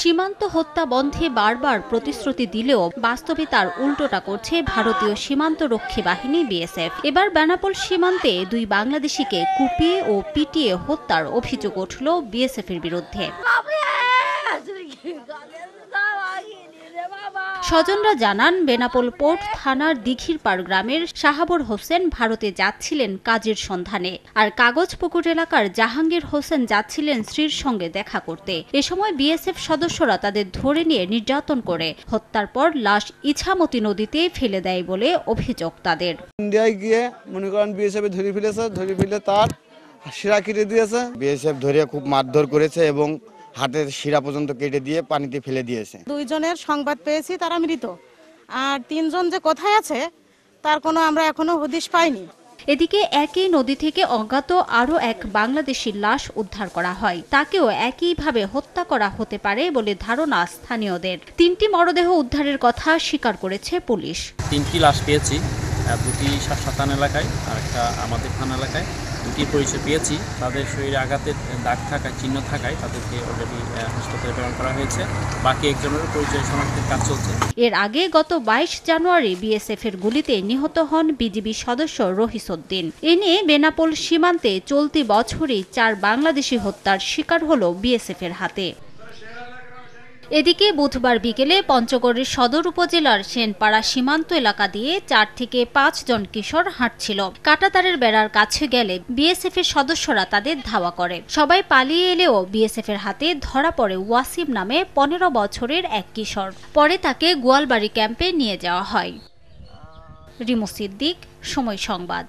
সীমান্ত হত্যা বন্ধে বারবার প্রতিশ্রুতি দিলেও বাস্তবে তার উল্টোটা করছে ভারতীয় সীমান্তরক্ষী বাহিনী বিএসএফ। এবার বেনাপোল সীমান্তে 2 বাংলাদেশিকে কুপিয়ে ও পিটিয়ে হত্যার অভিযোগ উঠল বিএসএফের বিরুদ্ধে। স্বজনরা জানান, বেনাপোল পোর্ট থানার দিঘিরপাড় গ্রামের শাহাবুর হোসেন ভারতে যাচ্ছিলেন কাজের সন্ধানে, আর কাগজপুকুর এলাকার জাহাঙ্গীর হোসেন যাচ্ছিলেন স্ত্রীর সঙ্গে দেখা করতে। এ সময় বিএসএফ সদস্যরা তাদের ধরে নিয়ে নির্যাতন করে হত্যার পর লাশ ইছামতি নদীতে ফেলে দেয় বলে অভিযোগ তাদের। ইন্ডিয়ায় গিয়ে মনে করেন বিএসএফ ধরে ফেলে তার শিরা কেটে দিয়েছে। বিএসএফ ধরে খুব মারধর করেছে এবং হাতের শিরা পর্যন্ত কেটে দিয়ে পানিতে ফেলে দিয়েছে। 2 জনের সংবাদ পেয়েছি তারা মৃত, আর 3 জন যে কোথায় আছে তার কোনো আমরা এখনো হদিশ পাইনি। এদিকে একই নদী থেকে অজ্ঞাত আরও এক বাংলাদেশির লাশ উদ্ধার করা হয়। তাকেও একইভাবে হত্যা করা হতে পারে বলে ধারণা স্থানীয়দের। 3টি মরদেহ উদ্ধারের কথা স্বীকার করেছে পুলিশ। 3টি লাশ পেয়েছি, 2টি শাসাতান এলাকায় আর একটা আমাদের থানা এলাকায়। 2টি পরিচয় পেয়েছি। তাদের শরীরে আঘাতের দাগ থাকায়, চিহ্ন থাকায় তাদেরকে অলরেডি হাসপাতালে প্রেরণ করা হয়েছে। বাকি একজনের পরিচয় শনাক্তের কাজ চলছে। এর আগে গত 22 জানুয়ারি বিএসএফের গুলিতে নিহত হন বিজিবি সদস্য রহিসউদ্দিন। এ নিয়ে বেনাপোল সীমান্তে চলতি বছরই 4 বাংলাদেশি হত্যার শিকার হল বিএসএফের হাতে। এদিকে বুধবার বিকেলে পঞ্চগড়ের সদর উপজেলার সেনপাড়া সীমান্ত এলাকা দিয়ে 4 থেকে 5 জন কিশোর হাঁটছিল। কাঁটাতারের বেড়ার কাছে গেলে বিএসএফের সদস্যরা তাদের ধাওয়া করে। সবাই পালিয়ে এলেও বিএসএফের হাতে ধরা পড়ে ওয়াসিম নামে 15 বছরের এক কিশোর। পরে তাকে গোয়ালবাড়ি ক্যাম্পে নিয়ে যাওয়া হয়। রিমু সিদ্দিক, সময় সংবাদ।